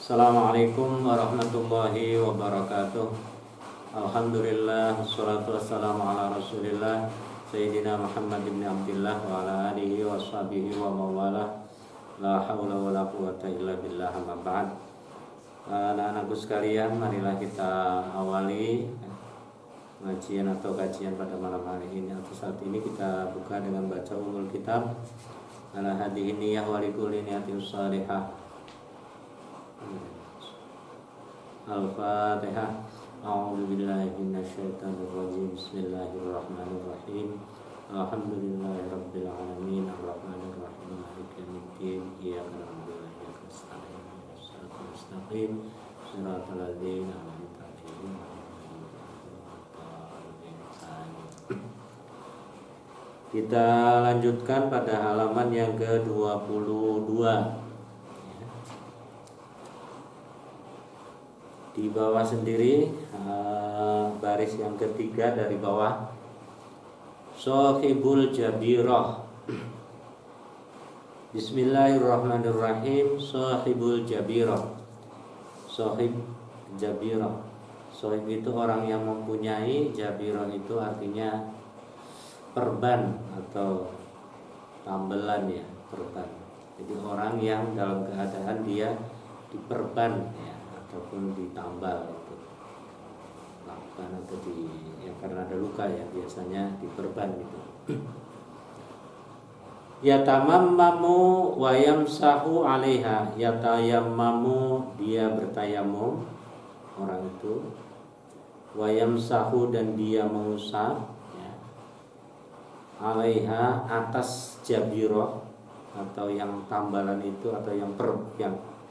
Assalamualaikum warahmatullahi wabarakatuh. Alhamdulillah, wassalatu wassalamu ala rasulillah Sayyidina Muhammad ibn Abdillah wa ala alihi wa sahbihi wa mawala. La hawla wa la quwata illa billah, amma ba'd. Anak-anakku sekalian, marilah kita awali ngajian atau kajian pada malam hari ini atau saat ini. Kita buka dengan baca umul kitab ala hadhihi niyyah wa likulli niyatin shalihah. Al-Fatihah. A'udzu billahi minasyaitonir rajim. Bismillahirrahmanirrahim. Alhamdulillahirabbil alamin arrahmanir rahim maliki yaumiddin. Iyyaka na'budu wa iyyaka nasta'in. Ihdinas siratal mustaqim. Shiratal ladzina an'amta 'alaihim Kita lanjutkan pada halaman yang ke-22. Di bawah sendiri baris yang ketiga dari bawah, Shahibul Jabirah. Bismillahirrahmanirrahim. Shahibul Jabirah. Shahib Jabirah. Shahib itu orang yang mempunyai, Jabirah itu artinya perban atau tambelan, ya, perban. Jadi orang yang dalam keadaan dia diperban, ya, ataupun ditambal itu lakukan atau karena ada luka, ya, biasanya diperban gitu. Yatamammamu wa yamsahu 'alaiha. Yatayammamu, dia bertayamum orang itu, wa yamsahu, dan dia mengusap, ya, 'alaiha, atas jabirah atau yang tambalan itu atau yang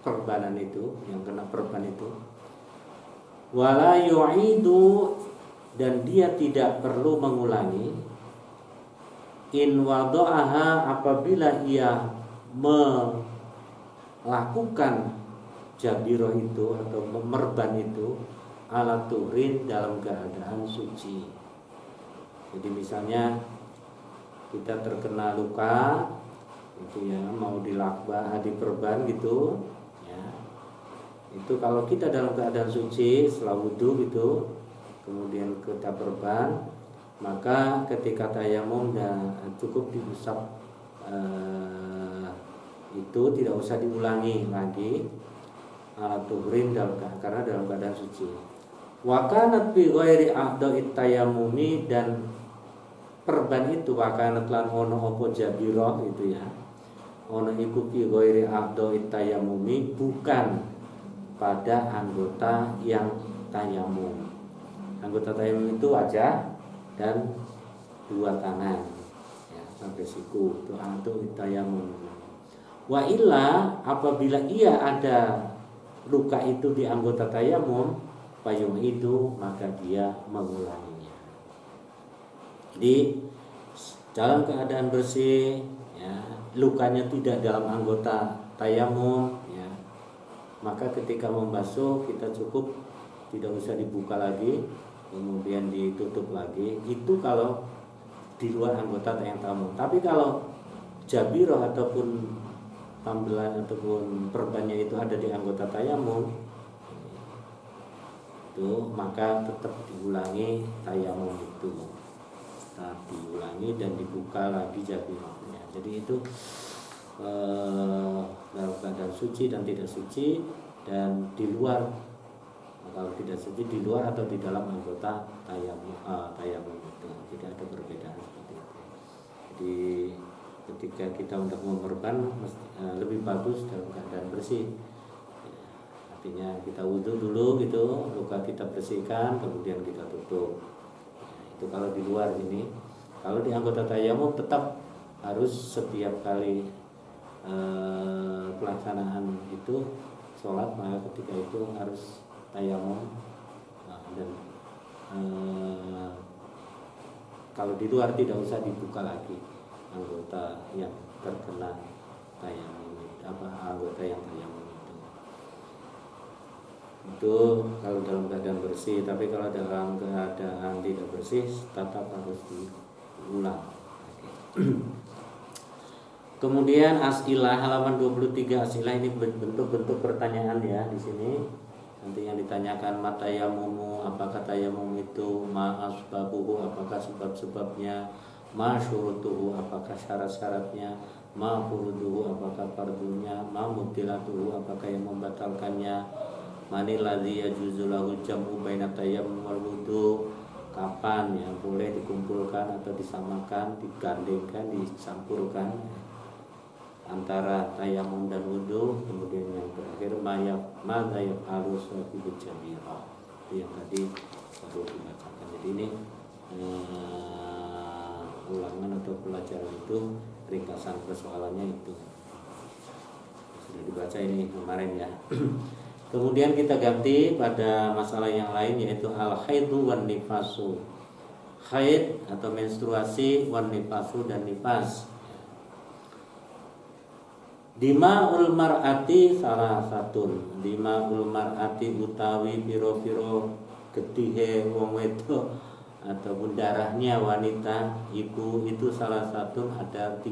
perbanan itu, yang kena perban itu. Wala yu'idu, dan dia tidak perlu mengulangi. In wada'aha, apabila ia melakukan jabirah itu atau memerban itu, ala turin, dalam keadaan suci. Jadi misalnya kita terkena luka itu, ya, mau diperban gitu. Itu kalau kita dalam keadaan suci setelah wudhu gitu, kemudian kita perban, maka ketika tayamum dan cukup diusap itu, tidak usah diulangi lagi ala tuhrin, karena dalam keadaan suci. Wa kanat bi ghairi a'dha'it tayammumi, dan perban itu wa kanat lan ono apa jabirah itu, ya, ono iku bi ghairi a'dha'it tayammumi, bukan pada anggota yang tayamum. Anggota tayamum itu wajah dan dua tangan, ya, sampai siku, itu tayamum. Wa illa, apabila ia ada luka itu di anggota tayamum, payung itu, maka dia mengulanginya. Jadi dalam keadaan bersih, ya, lukanya tidak dalam anggota tayamum, maka ketika membasuh kita cukup tidak usah dibuka lagi, kemudian ditutup lagi. Itu kalau di luar anggota yang tayamum. Tapi kalau jabirah ataupun tambelan ataupun perbannya itu ada di anggota tayamum, itu maka tetap diulangi tayamum itu, tetap diulangi dan dibuka lagi jabirahnya. Jadi itu dalam keadaan suci dan tidak suci, dan di luar, kalau tidak suci di luar atau di dalam anggota tayamum itu. Tidak ada perbedaan seperti itu. Jadi ketika kita untuk memerban lebih bagus dalam keadaan bersih, artinya kita wudhu dulu gitu, luka kita bersihkan, kemudian kita tutup. Itu kalau di luar ini. Kalau di anggota tayamum tetap harus setiap kali pelaksanaan itu sholat, maka ketika itu harus tayamum. Dan kalau di luar tidak usah dibuka lagi anggota yang terkena tayamum, anggota yang tayamum itu kalau dalam keadaan bersih. Tapi kalau dalam keadaan tidak bersih tetap harus diulang. Kemudian asilah halaman 23, asilah ini bentuk-bentuk pertanyaan ya di sini. Nanti yang ditanyakan matayamumu, apakah tayamum itu, ma asbabuhu, apakah sebab-sebabnya, ma syurutuhu, apakah syarat-syaratnya, ma furuduhu, apakah fardunya, ma mubtilatuhu, apakah yang membatalkannya, manil ladzi yajuzu lahu jam'u baina tayammum wal wudu, kapan ya boleh dikumpulkan atau disamakan, digandengkan, dicampurkan antara tayamum dan wudu. Kemudian yang terakhir madza yaf'alu sahibu jabirah, itu yang tadi baru dibacakan. Jadi ini ulangan atau pelajaran itu ringkasan persoalannya itu sudah dibaca ini kemarin ya. Kemudian kita ganti pada masalah yang lain, yaitu al-haidu wan nifasu. Haid atau menstruasi, wan nifasu dan nifas. Dima'ul mar'ati salah satun. Dima'ul mar'ati utawi piro-piro getihe wong wedok ataupun darahnya wanita ibu itu salah satu, ada 3.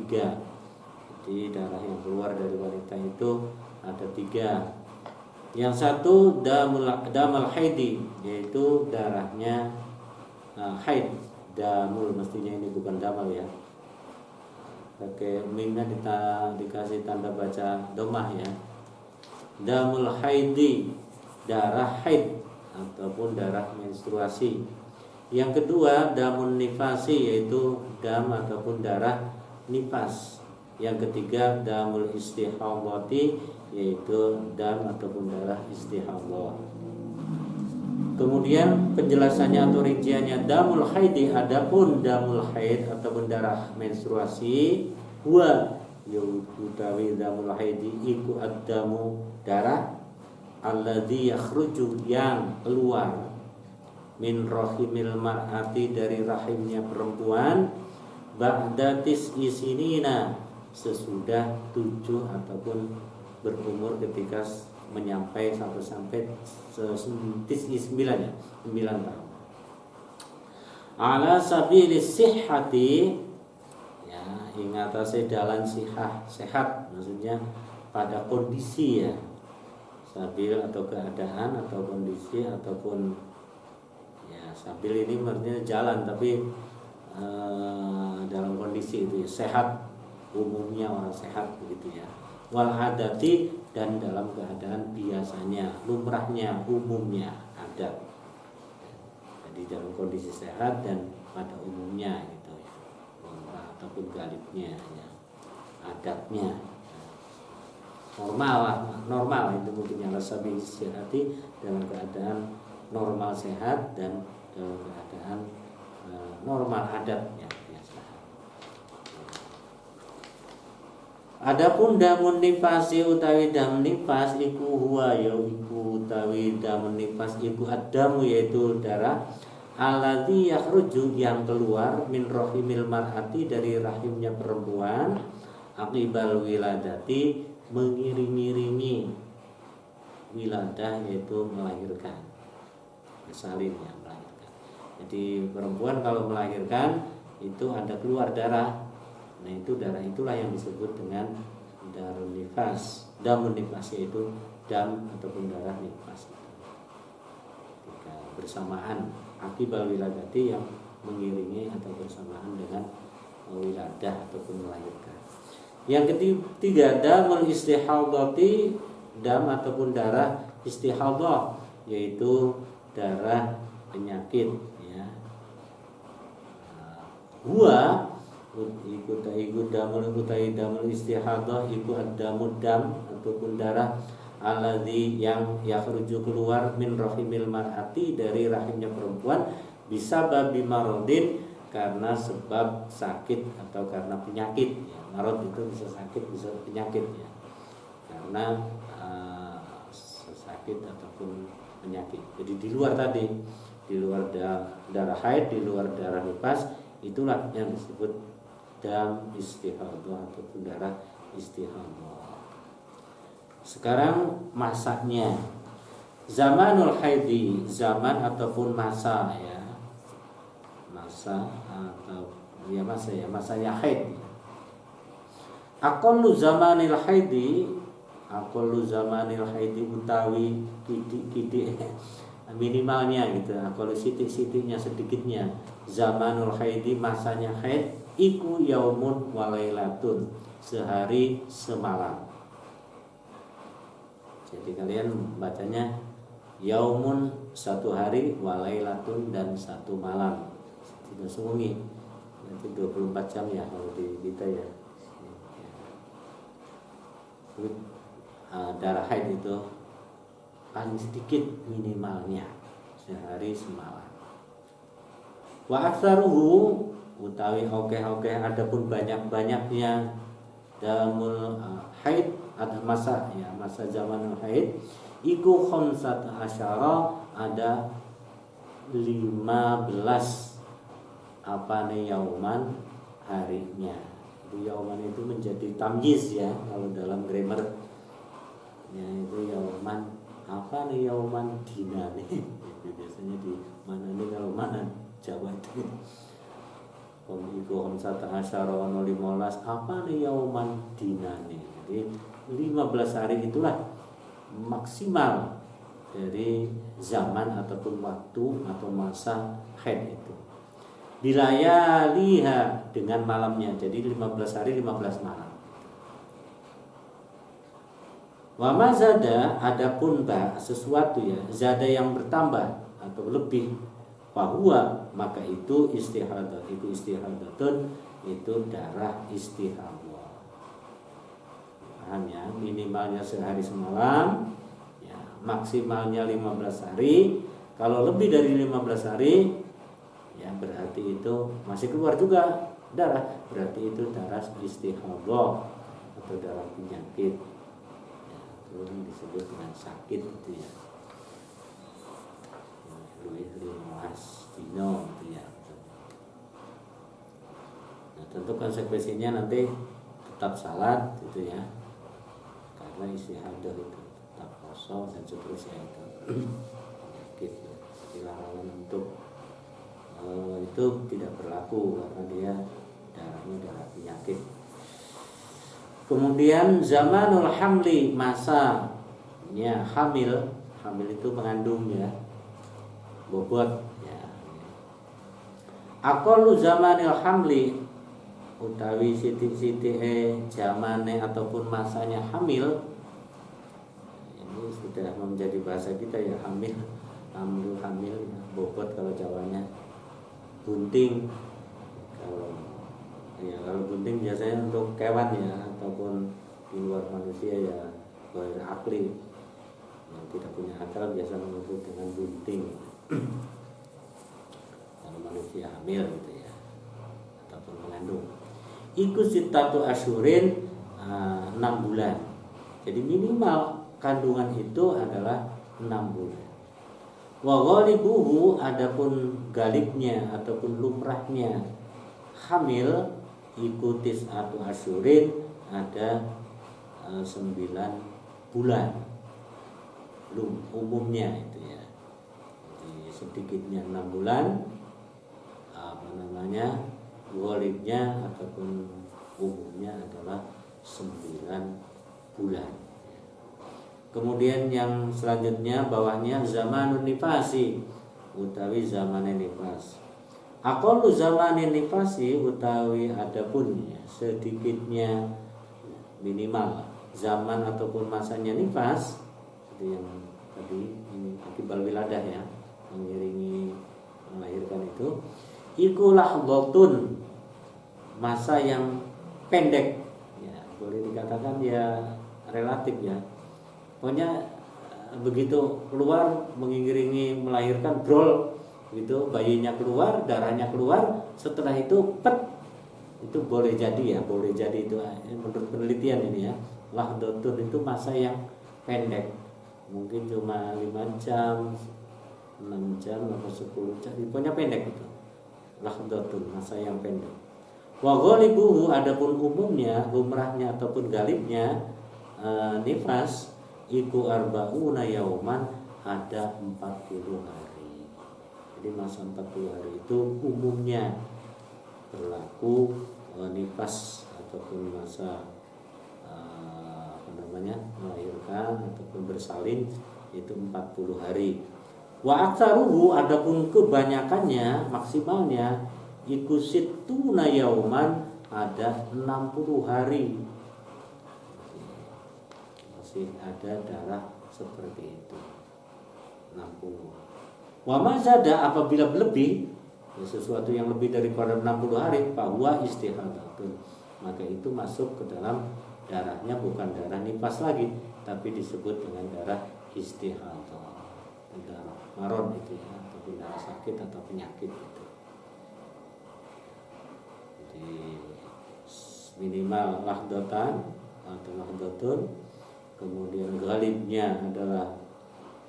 Jadi darah yang keluar dari wanita itu ada 3. Yang satu damul haidi, yaitu darahnya haid. Damul mestinya ini bukan damal ya. Pakai minnya dikasih tanda baca domah ya. Damul haidi, darah haid ataupun darah menstruasi. Yang kedua damun nifasi, yaitu dam ataupun darah nifas. Yang ketiga damul istihadati, yaitu dam ataupun darah istihadhah. Kemudian penjelasannya atau rinciannya, damul haidi, adapun damul haid ataupun darah menstruasi, huwa utawi damul haidi iku ad-damu, darah alladzi yakhruju, yang keluar, min rahimil mar'ati, dari rahimnya perempuan, ba'da tis'i sinina, sesudah 7 ataupun berumur ketika sampai 9 ya, 9 tahun. Ala sabilis sihhati, ya, ingat dalan sehat, maksudnya pada kondisi ya, sabil atau keadaan atau kondisi ataupun ya, sabil ini maksudnya jalan tapi dalam kondisi itu ya, sehat, umumnya orang sehat begitu ya. Wal adati, dan dalam keadaan biasanya, lumrahnya, umumnya, adat. Jadi dalam kondisi sehat dan pada umumnya gitu ya, lumrah ataupun galibnya ya, adatnya normal itu mungkin yang lebih sehati, dalam keadaan normal sehat dan dalam keadaan normal adatnya. Adapun damun nifasi utawi dam nifas iku huwa ya iku utawi damun nifas iku adamu, yaitu darah alladzi yakhruju, yang keluar, min rahimil mar'ati, dari rahimnya perempuan, aqibal wiladati, mengiring-iringi wiladah, yaitu melahirkan, bersalin ya, melahirkan. Jadi perempuan kalau melahirkan itu ada keluar darah. Nah itu darah itulah yang disebut dengan darun nifas, damun nifas, yaitu dam ataupun darah nifas. Bersamaan akibal wiladati, yang mengiringi atau bersamaan dengan wiladah ataupun melahirkan. Yang ketiga damul istihadati, dam ataupun darah istihadhah, yaitu darah penyakit ya. Huwa iku damul istihadhah iku ad-damud dam ataupun darah alladzi, yang yakhruju keluar, min rahimil mar'ati, dari rahimnya perempuan, bisa babi marodin, karena sebab sakit atau karena penyakit ya. Marod itu bisa sakit bisa penyakit ya, karena sakit ataupun penyakit. Jadi di luar tadi, di luar darah haid, di luar darah nifas, itulah yang disebut dam istihadhah ataupun darah istihadhah. Sekarang masanya, zamanul haidi, zaman ataupun masa ya, masa atau ya masa ya, masanya haid. Aqallu zamanil haidi utawi kidik minimalnya gitu. Aqallu sitik-sitiknya sedikitnya zamanul haidi masanya haid iku yaumun walailatun sehari semalam. Jadi kalian bacanya yaumun satu hari walailatun dan satu malam. Tidak sungi. Nanti 24 jam ya kalau di kita ya. Darah haid itu paling sedikit minimalnya sehari semalam. Wa aktsaruhu utawi oke-oke adapun banyak-banyaknya damul haid ada masa zaman haid iku khamsat asyara ada 15 yauman harinya. Yauman itu menjadi tamyiz ya kalau dalam grammar ya, itu yauman yauman dina nih biasanya di mana nih kalau mana Jawa itu iku khamsat asyara 15 yauman dina nih. Jadi 15 hari itulah maksimal dari zaman ataupun waktu atau masa haid itu. Bilayaliha dengan malamnya. Jadi 15 hari 15 malam. Wa ma zada adapun sesuatu ya, zada yang bertambah atau lebih bahwa maka itu istihadah, itu istihadatun, itu darah istihadah. Paham ya? Minimalnya sehari semalam ya, maksimalnya 15 hari. Kalau lebih dari 15 hari ya berarti itu masih keluar juga darah, berarti itu darah istihadah atau darah penyakit ya, itu disebut dengan sakit itu ya, luas dino gitu ya. Nah tentu konsekuensinya nanti tetap salat gitu ya, karena istihadah itu tetap kosong dan seterusnya itu penyakit ya. Dilarang untuk itu tidak berlaku karena dia darahnya darah penyakit. Kemudian zamanul hamli masanya hamil itu mengandung ya, bobot ya. Aqallu zamanil hamli utawi siti-siti zamane ataupun masanya hamil ini sudah menjadi bahasa kita ya, hamil ya, bobot kalau Jawanya. Bunting kalau bunting biasanya untuk kewan ya ataupun di luar manusia ya, ghair akli yang tidak punya akal biasa menyebut dengan bunting. Kalau manusia hamil gitu ya ataupun mengandung iku sitatu asyurin 6 bulan. Jadi minimal kandungan itu adalah 6 bulan. Wa ghalibuhu adapun galibnya ataupun lumrahnya hamil ikutis atau asyurin ada 9 bulan umumnya itu ya. Jadi sedikitnya 6 bulan ghalibnya ataupun umumnya adalah 9 bulan. Kemudian yang selanjutnya bawahnya zamanun nifasi utawi zamanin nifas. Aqallu zamanin nifasi utawi adapun ya, sedikitnya minimal zaman ataupun masanya nifas seperti yang tadi ini akibal wiladah ya, mengiringi melahirkan itu iku lahdhatun masa yang pendek ya, boleh dikatakan ya relatif ya. Pokoknya begitu keluar mengiringi melahirkan brol gitu, bayinya keluar, darahnya keluar, setelah itu pet itu boleh jadi itu menurut penelitian ini ya, lahdhatun itu masa yang pendek, mungkin cuma 5 jam, 6 jam atau 10 jam, pokoknya pendek itu lahdhatun, masa yang pendek. Wa ghalibuhu adapun umumnya, umrahnya ataupun galibnya nifas iku arba'una yauman ada 40 hari. Jadi masa 40 hari itu umumnya berlaku nifas ataupun masa melahirkan ataupun bersalin itu 40 hari. Wa aktsaruhu, adapun kebanyakannya maksimalnya iku sittuna yauman, ada 60 hari. Masih ada darah seperti itu 60. Wa mazada, apabila lebih ya, sesuatu yang lebih daripada 60 hari bahwa istihadatun, maka itu masuk ke dalam darahnya bukan darah nifas lagi, tapi disebut dengan darah istihadah, darah maron itu ya, atau darah sakit atau penyakit itu. Jadi minimal lahdotan atau lahdotun, kemudian galibnya adalah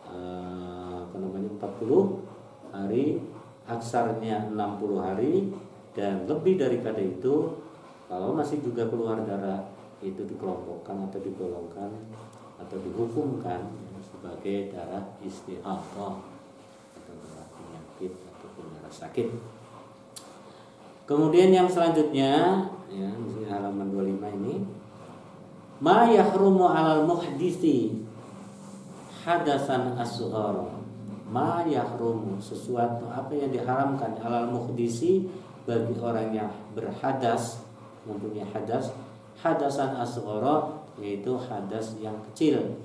40 hari, aksarnya 60 hari, dan lebih daripada itu kalau masih juga keluar darah itu dikelompokkan atau digolongkan atau dihukumkan sebagai darah istihadah atau darah penyakit ataupun darah sakit. Kemudian yang selanjutnya ya, di halaman 25 ini, ma yahrumu 'alal muhditsi hadasan asghar. Ma yahrumu, sesuatu apa yang diharamkan, 'alal muhditsi, bagi orang yang berhadas, mempunyai hadas, hadasan asghar, yaitu hadas yang kecil.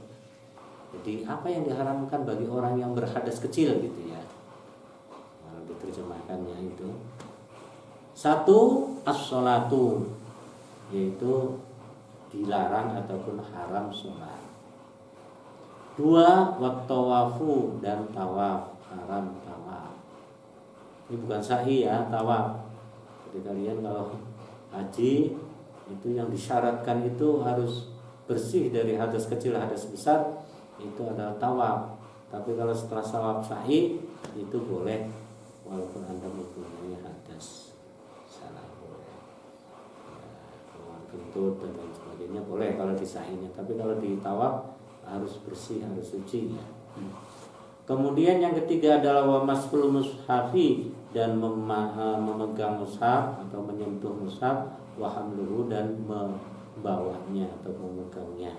Jadi apa yang diharamkan bagi orang yang berhadas kecil gitu ya. Kalau diterjemahkannya itu, 1 as-sholatu, yaitu dilarang ataupun haram sholat. 2 wat-tawafu, dan tawaf, haram tawaf. Ini bukan sa'i ya, tawaf. Jadi kalian kalau haji itu yang disyaratkan itu harus bersih dari hadas kecil hadas besar, itu adalah tawaf. Tapi kalau setelah tawaf sa'i itu boleh walaupun Anda mempunyai hadas salah, boleh keluar kentut dan lain sebagainya boleh kalau di sa'inya. Tapi kalau di tawaf harus bersih, harus suci ya. Kemudian yang ketiga adalah wa masful mushafi, dan memegang mushaf atau menyentuh mushaf, wa hamluhu, dan membawanya atau memegangnya.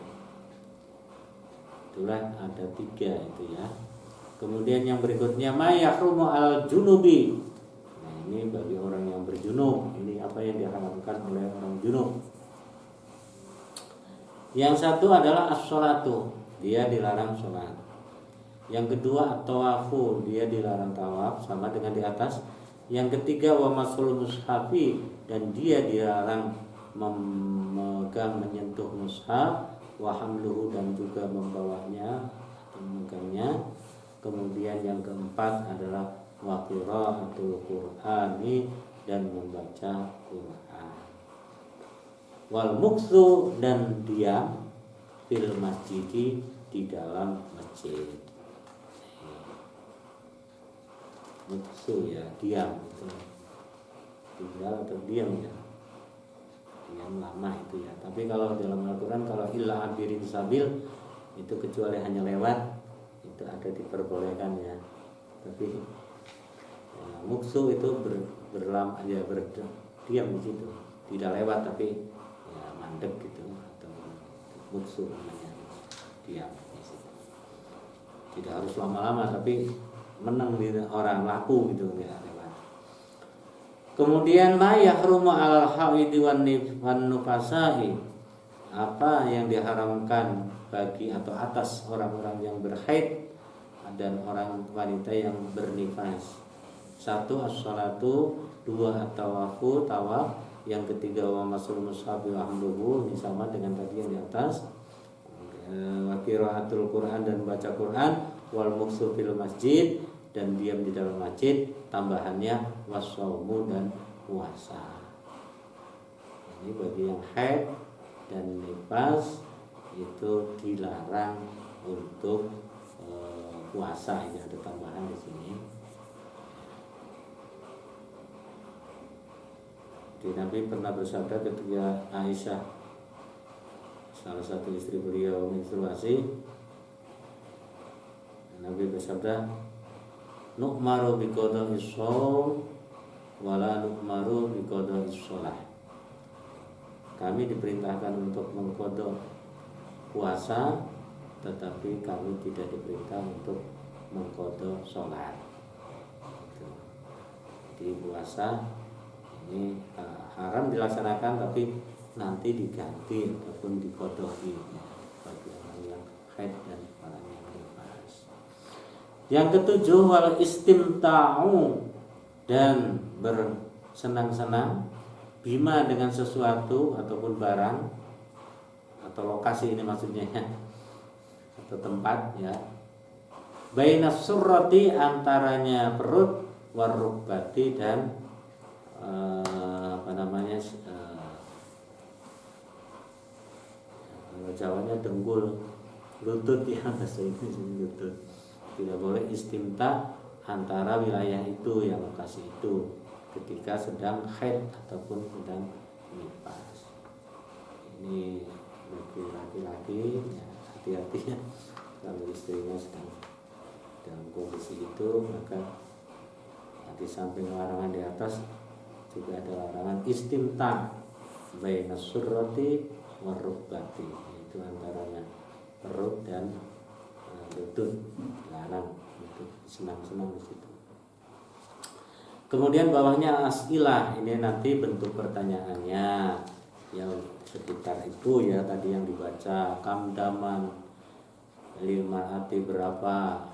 Itulah ada 3 itu ya. Kemudian yang berikutnya ma yahrumu al junubi. Nah, ini bagi orang yang berjunub. Ini apa yang diharamkan oleh orang junub. Yang satu adalah as-sholatu, dia dilarang sholat. Yang kedua at-tawafu, dia dilarang tawaf, sama dengan di atas. Yang ketiga wa masul mushafi, dan dia dilarang memegang, menyentuh mushaf, wa hamluhu, dan juga membawanya atau memegangnya. Kemudian yang keempat adalah wa qiraatul qur'ani, dan membaca Quran. Wal muksu, dan diam, fil masjidi, di dalam masjid. Muksu ya, diam itu. Tinggal atau diam ya. Diam lama itu ya. Tapi kalau dalam Al-Qur'an, kalau illa abirin sabil, itu kecuali hanya lewat, itu ada diperbolehkan ya. Tapi ya, muksu itu berdiam di situ. Tidak lewat tapi mandek gitu, atau muksu namanya, diam di situ. Tidak harus lama-lama tapi menang di orang laku gitu ya, lewat. Kemudian ma yahrumu 'alal haidi wan nufasai, apa yang diharamkan bagi atau atas orang-orang yang berhaid dan orang wanita yang bernifas. 1 as-sholatu, 2 at-tawafu, tawaf, yang ketiga wa masul mushaf wa hamluhu, ini sama dengan tadi yang di atas. Wa qiraatul Quran, dan baca Quran, wal muksu fil masjid, dan diam di dalam masjid, tambahannya wasaumu, dan puasa. Ini bagi yang haid dan nifas itu dilarang untuk puasa. Ini ada tambahan di sini. Jadi Nabi pernah bersabda ketika Aisyah, salah satu istri beliau, menstruasi, Nabi bersabda, nu'maru biqada'is shaum wala nu'maru biqada'is shalah. kami diperintahkan untuk mengqadha puasa, tetapi kami tidak diperintah untuk mengqadha sholat. Jadi puasa ini haram dilaksanakan, tapi nanti diganti ataupun diqadha'i bagi orang yang haid dan orang yang nifas. Yang ketujuh, wal istimta'u, dan bersenang-senang bima, dengan sesuatu ataupun barang atau lokasi, ini maksudnya atau tempat ya, bainas surrati, antaranya perut, warukbati, dan Jawanya dengkul, lutut ya, bahasa Inggris lutut. Tidak boleh istimta antara wilayah itu, yang lokasi itu, ketika sedang haid ataupun sedang nifas. Ini bagi laki-laki ya, hati-hati ya, kalau istrinya sedang dalam kondisi itu, maka di samping larangan di atas juga ada larangan istimta bainas surrati warukbati, itu antaranya perut dan lutut, larang untuk senang-senang di situ. Kemudian bawahnya as'ilah, ini nanti bentuk pertanyaannya yang sekitar itu ya, tadi yang dibaca kamdaman lil mar'ati, berapa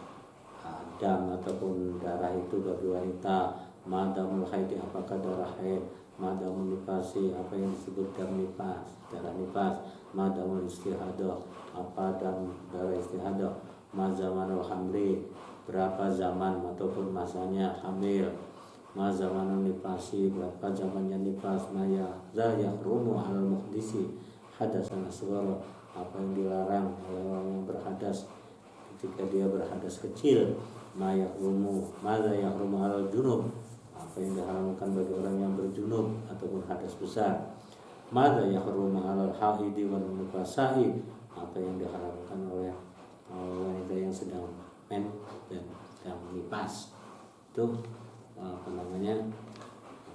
dam ataupun darah itu bagi wanita, madamul haidi, apakah darah haid, madamul nifasi, apa yang disebut dam nifas, darah nifas, madamul istihadah, apa dam darah istihadah, mazamanul hamli, berapa zaman ataupun masanya hamil, mazamanul nifasi, berapa zamannya nifas, maya zaya rumu al muhdisi hadasan asghara, apa yang dilarang oleh orang yang berhadas ketika dia berhadas kecil, maya rumu maza yang rumu al junub, apa yang diharamkan bagi orang yang berjunub ataupun hadas besar, maza yang rumu al haidi wan nifasai, apa yang diharamkan oleh wanita yang sedang men dan sedang nifas. Itu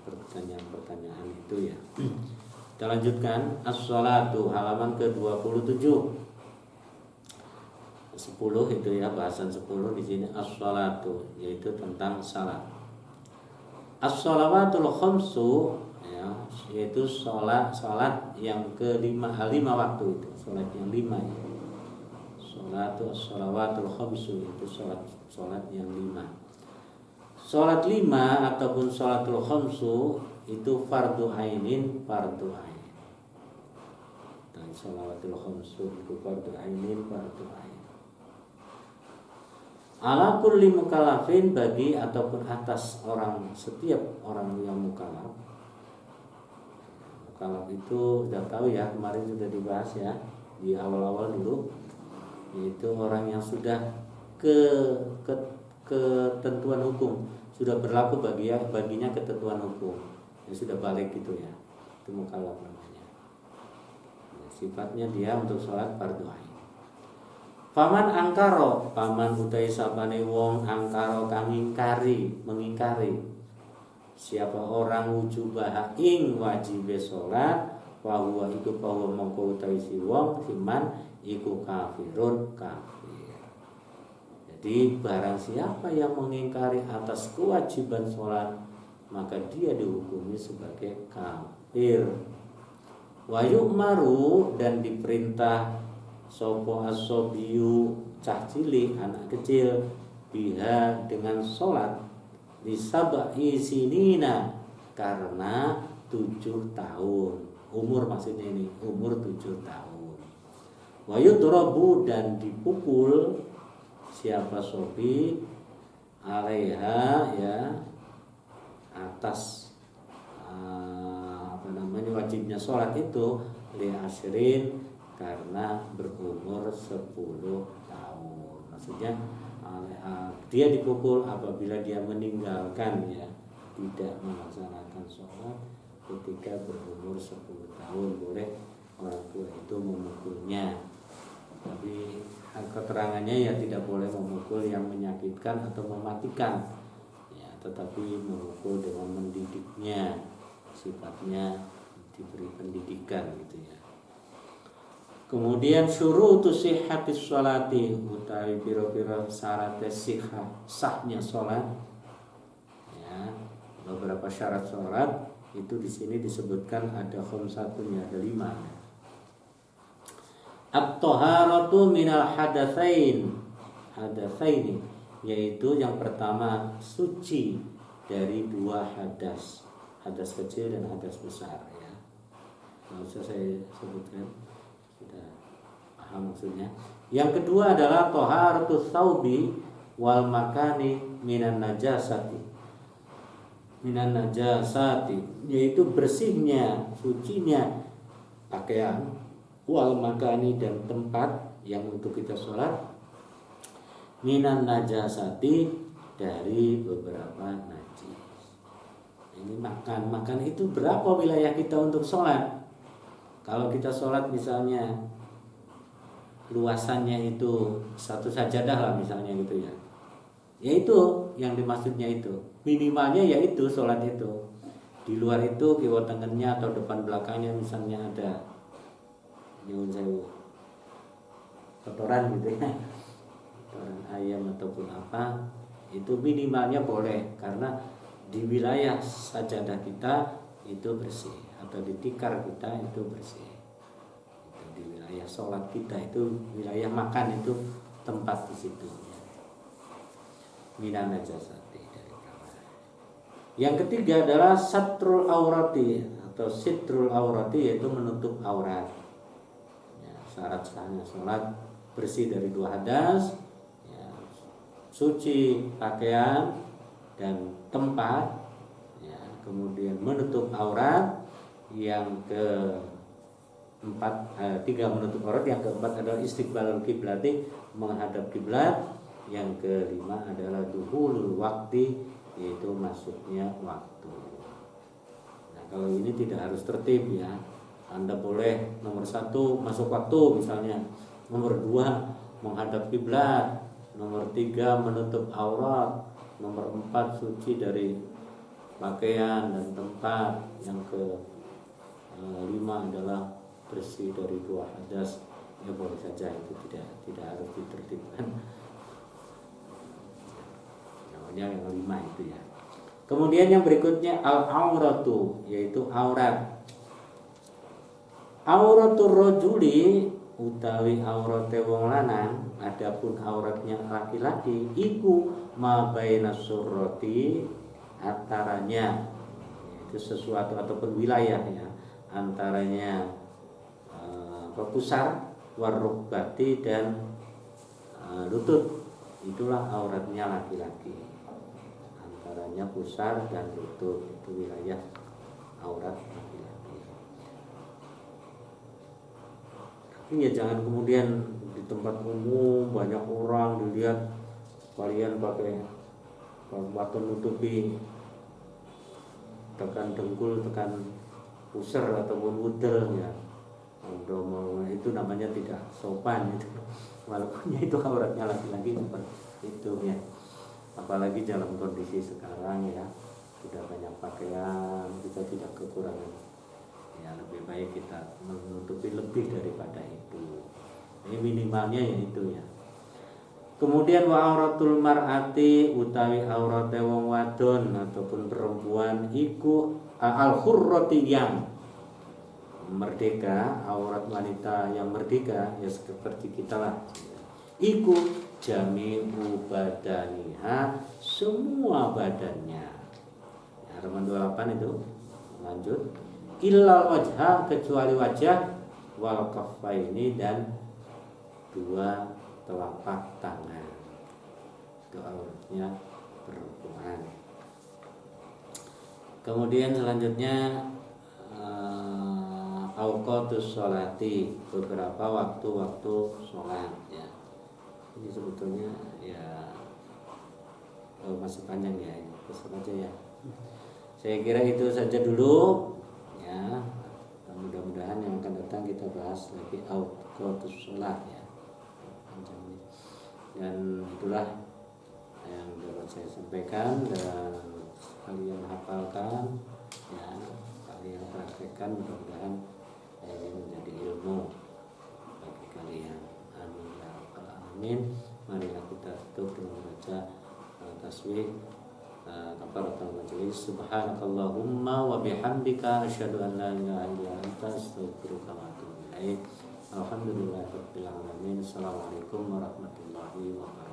pertanyaan-pertanyaan itu ya. Kita lanjutkan as-sholatu, halaman ke-27. 10 itu ya, bahasan 10 di sini as-sholatu, yaitu tentang salat. As-sholawatul khamsu ya, yaitu salat yang kelima, 5 waktu itu, salat yang 5 ya. Sholawatul khamsu itu salat yang 5. Salat 5 ataupun sholatul khamsu itu fardu ainin, fardu ain. Dan sholawatul khamsu itu fardu ainin, fardu ain. Ala kulli mukallafin, bagi ataupun atas orang, setiap orang yang mukallaf. Mukallaf itu sudah tahu ya, kemarin sudah dibahas ya di awal-awal dulu, yaitu orang yang sudah ketentuan hukum, sudah berlaku baginya ketentuan hukum, yang sudah balik gitu ya, itu mukallaf namanya. Sifatnya dia untuk sholat fardu ain. Paman angkaro, paman utai sapane wong angkaro kang mengingkari siapa orang wujubah ing wajibe sholat, wa huwa iku pawa mongko utai si wong siman iku kafirun, kafir. Jadi barang siapa yang mengingkari atas kewajiban sholat, maka dia dihukumi sebagai kafir. Wa yu'maru, dan diperintah sopo asobiyu, cah cilik, anak kecil, biha, dengan sholat, disab'i sinina, karena 7 tahun umur, maksudnya ini umur 7 tahun. Wa yudrabu, dan dipukul siapa sobi alaiha ya, atas wajibnya sholat itu, li asrin, karena berumur 10 tahun. Maksudnya dia dipukul apabila dia meninggalkan ya, tidak melaksanakan sholat ketika berumur 10 tahun, boleh orang tua itu memukulnya. Tapi keterangannya ya tidak boleh memukul yang menyakitkan atau mematikan ya, tetapi memukul dengan mendidiknya, sifatnya diberi pendidikan gitu ya. Kemudian syurutu sihhatis sholati utawi pira-pira syarat sahnya sholat ya. Beberapa syarat sholat itu di sini disebutkan ada khamsatun, ada 5. At-taharatu minal hadatsaini, yaitu yang pertama suci dari 2 hadas, hadas kecil dan hadas besar ya. Nggak usah saya sebutkan, sudah paham maksudnya. Yang kedua adalah taharatus tsaubi wal makani minan najasati, yaitu bersihnya, sucinya pakaian, wal makani dan tempat yang untuk kita sholat, minan najasati dari beberapa najis. Ini makan itu berapa wilayah kita untuk sholat? Kalau kita sholat misalnya luasannya itu 1 sajadah lah misalnya gitu ya, itu yang dimaksudnya itu minimalnya yaitu sholat itu. Di luar itu kiwa tengahnya atau depan belakangnya misalnya ada nyuwun sewu kotoran gitu ya, kotoran ayam ataupun apa, itu minimalnya boleh, karena di wilayah sajadah kita itu bersih, atau di tikar kita itu bersih. Itu di wilayah sholat kita itu, wilayah makan itu tempat di situ. Minan najasati dari kamar. Yang ketiga adalah satrul aurati atau sitrul aurati, yaitu menutup aurat. Ya, syarat sahnya sholat bersih dari 2 hadas, ya, suci pakaian dan tempat, ya, kemudian menutup aurat. Yang keempat, 3 menutup aurat. Yang keempat adalah istiqbalul kiblati, menghadap kiblat. Yang kelima adalah duhulul waktu, yaitu masuknya waktu. Nah, kalau ini tidak harus tertib ya. Anda boleh nomor 1 masuk waktu misalnya, nomor 2 menghadap kiblat, nomor 3 menutup aurat, nomor 4 suci dari pakaian dan tempat, yang ke-5 adalah bersih dari 2 hadas. Ya boleh saja, itu tidak harus ditertibkan. Namanya yang 5 itu ya. Kemudian yang berikutnya al-auratu, yaitu aurat. Auratur rajuli utawi aurate wong lanang, adapun auratnya laki-laki iku ma baina surrati, antaranya, itu sesuatu ataupun wilayah ya, antaranya pusar, warukbati dan lutut, itulah auratnya laki-laki. Antaranya pusar dan lutut, itu wilayah aurat laki-laki. Tapi ya jangan kemudian di tempat umum banyak orang dilihat kalian pakai batu nutupi tekan dengkul, tekan pusar ataupun udel ya. Itu namanya tidak sopan itu. Walaupun itu auratnya laki-laki seperti itu ya. Apalagi dalam kondisi sekarang ya, sudah banyak pakaian, kita tidak kekurangan. Ya lebih baik kita menutupi lebih daripada itu. Ini minimalnya ya itu ya. Kemudian wa auratul mar'ati utawi aurate wong wadon ataupun perempuan iku al-hurrati yang merdeka, aurat wanita yang merdeka ya seperti kita lah. Iku jami'u badaniha, semua badannya. Halaman 28 itu lanjut. Illal wajha, kecuali wajah, wal kaffaini dan 2 telapak tangan. Itu auratnya perempuan. Kemudian selanjutnya auqatus sholati, beberapa waktu-waktu sholat ya. Ini sebetulnya ya masih panjang ya, ini besok aja ya. Saya kira itu saja dulu ya. Mudah-mudahan yang akan datang kita bahas lagi auqatus sholat ya. Dan itulah yang dapat saya sampaikan dan kalian hafalkan ya. kalian praktekkan, mudah-mudahan ini menjadi ilmu bagi kalian. Amin ya rabbal alamin. Marilah kita tutup dengan membaca tasbih kafaratul majelis. Subhanakallahumma wa bihamdika asyhadu an la ilaha illa anta astaghfiruka wa atubu ilaik. Alhamdulillahirabbil alamin. Assalamualaikum warahmatullahi wabarakatuh.